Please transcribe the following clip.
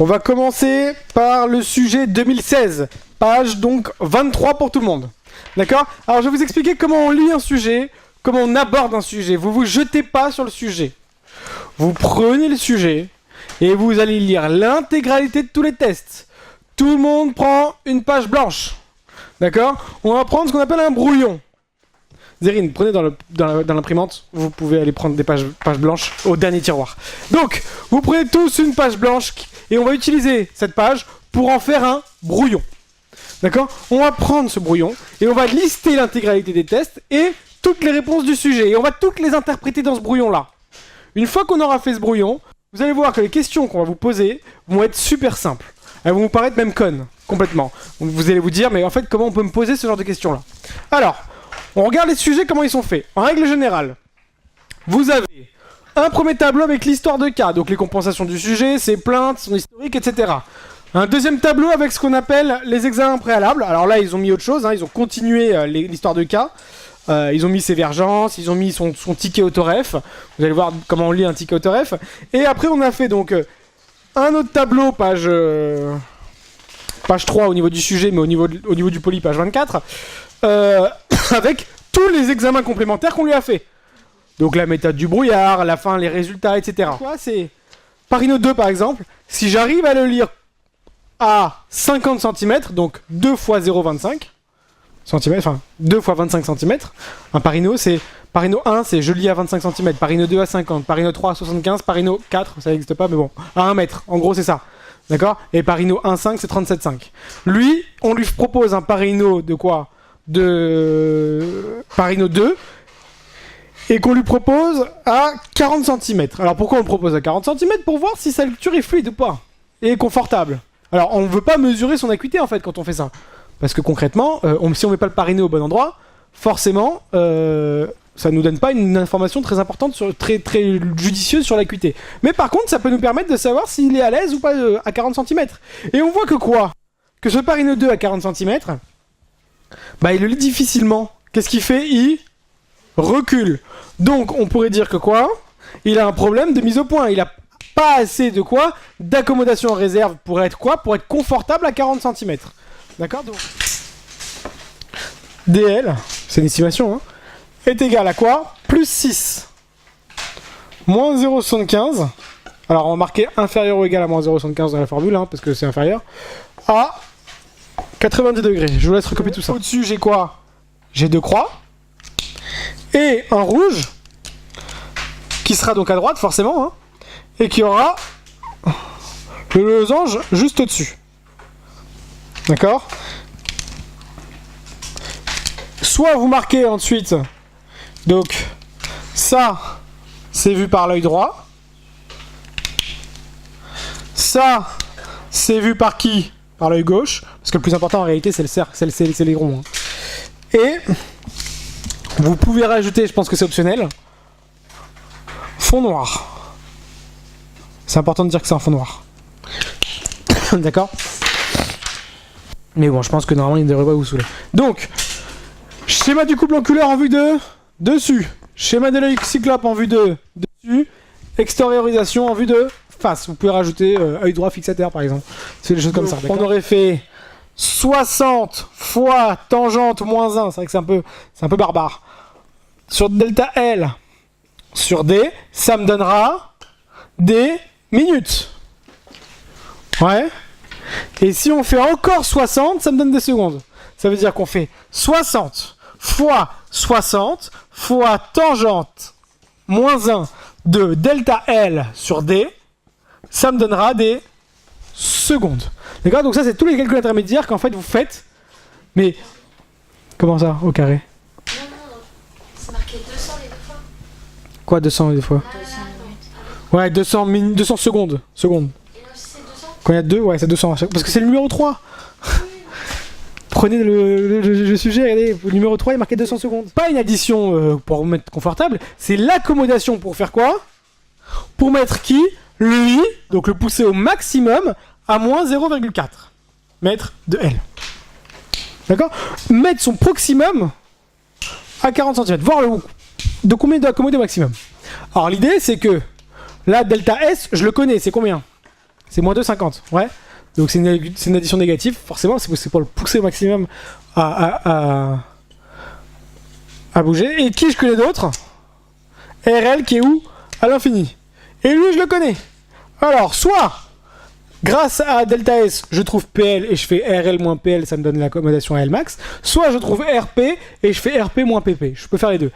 On va commencer par le sujet 2016, page donc 23 pour tout le monde. D'accord? Alors je vais vous expliquer comment on lit un sujet, comment on aborde un sujet. Vous vous jetez pas sur le sujet. Vous prenez le sujet et vous allez lire l'intégralité de tous les tests. Tout le monde prend une page blanche. D'accord? On va prendre ce qu'on appelle un brouillon. Zérine, prenez dans l'imprimante, vous pouvez aller prendre des pages blanches au dernier tiroir. Donc, vous prenez tous une page blanche et on va utiliser cette page pour en faire un brouillon. D'accord? On va prendre ce brouillon et on va lister l'intégralité des tests et toutes les réponses du sujet. Et on va toutes les interpréter dans ce brouillon-là. Une fois qu'on aura fait ce brouillon, vous allez voir que les questions qu'on va vous poser vont être super simples. Elles vont vous paraître même connes, complètement. Vous allez vous dire, mais en fait, comment on peut me poser ce genre de questions-là? Alors, on regarde les sujets, comment ils sont faits. En règle générale, vous avez un premier tableau avec l'histoire de cas, donc les compensations du sujet, ses plaintes, son historique, etc. Un deuxième tableau avec ce qu'on appelle les examens préalables. Alors là, ils ont mis autre chose, hein, ils ont continué l'histoire de cas. Ils ont mis ses vergences, ils ont mis son ticket autoref. Vous allez voir comment on lit un ticket autoref. Et après, on a fait donc un autre tableau, page 3 au niveau du sujet, mais au niveau du poly, page 24. Avec tous les examens complémentaires qu'on lui a fait. Donc la méthode du brouillard, la fin, les résultats, etc. Quoi, c'est Parino 2 par exemple, si j'arrive à le lire à 50 cm, donc 2 x 0,25 cm, enfin 2 x 25 cm, un Parino, c'est Parino 1, c'est je lis à 25 cm, Parino 2 à 50, Parino 3 à 75, Parino 4, ça n'existe pas, mais bon, à 1 mètre, en gros c'est ça. D'accord? Et Parino 1,5, c'est 37,5. Lui, on lui propose un Parino de quoi? De Parino 2 et qu'on lui propose à 40 cm. Alors pourquoi on le propose à 40 cm? Pour voir si sa lecture est fluide ou pas et confortable. Alors on ne veut pas mesurer son acuité en fait quand on fait ça, parce que concrètement si on met pas le Parino au bon endroit, forcément ça nous donne pas une information très importante, très judicieuse sur l'acuité. Mais par contre ça peut nous permettre de savoir s'il est à l'aise ou pas à 40 cm. Et on voit que quoi? Que ce Parino 2 à 40 cm, bah il le lit difficilement. Qu'est-ce qu'il fait? Il recule. Donc on pourrait dire que quoi? Il a un problème de mise au point. Il a pas assez de quoi? D'accommodation en réserve pour être quoi? Pour être confortable à 40 cm. D'accord? Donc DL, c'est une estimation, hein, est égal à quoi? Plus 6. Moins 0,75. Alors on va marquer inférieur ou égal à moins 0,75 dans la formule, hein, parce que c'est inférieur. À 90 degrés. Je vous laisse recopier tout ça. Au-dessus, j'ai quoi? J'ai deux croix. Et un rouge. Qui sera donc à droite, forcément. Hein, et qui aura le losange juste au-dessus. D'accord? Soit vous marquez ensuite. Donc, ça, c'est vu par l'œil droit. Ça, c'est vu par qui? Par l'œil gauche, parce que le plus important en réalité c'est le cercle, c'est les ronds. Hein. Et vous pouvez rajouter, je pense que c'est optionnel, fond noir. C'est important de dire que c'est un fond noir. D'accord? Mais bon, je pense que normalement il ne devrait pas vous saouler. Donc, schéma du couple oculaire en vue de dessus. Schéma de l'œil cyclope en vue de dessus. Extériorisation en vue de face. Vous pouvez rajouter œil droit fixateur par exemple. C'est des choses comme ça. On aurait fait 60 fois tangente moins 1. C'est vrai que c'est un peu barbare. Sur delta L sur D, ça me donnera des minutes. Ouais. Et si on fait encore 60, ça me donne des secondes. Ça veut dire qu'on fait 60 fois 60 fois tangente moins 1 de delta L sur D. Ça me donnera des secondes. D'accord? Donc ça, c'est tous les calculs intermédiaires qu'en fait vous faites. Mais comment ça, au carré? Non, c'est marqué 200 les deux fois. Quoi, 200 les deux fois? 200 minutes. Ouais, 200 secondes. Et là aussi c'est 200? Quand il y a deux, ouais, c'est 200. Parce que c'est le numéro 3. Prenez le sujet, regardez, le numéro 3 il est marqué 200 secondes. Pas une addition pour vous mettre confortable, c'est l'accommodation pour faire quoi? Pour mettre qui? Lui, donc le pousser au maximum à moins 0,4 mètres de L. D'accord? Mettre son proximum à 40 cm. Voir de combien il doit accommoder au maximum. Alors l'idée c'est que là, delta S, je le connais, c'est combien? C'est moins 2,50. Ouais. Donc c'est une addition négative, forcément, c'est pour le pousser au maximum à bouger. Et qui je connais d'autre? RL qui est où? À l'infini. Et lui, je le connais. Alors, soit, grâce à Delta S, je trouve PL et je fais RL moins PL, ça me donne l'accommodation à L max. Soit je trouve RP et je fais RP moins PP. Je peux faire les deux.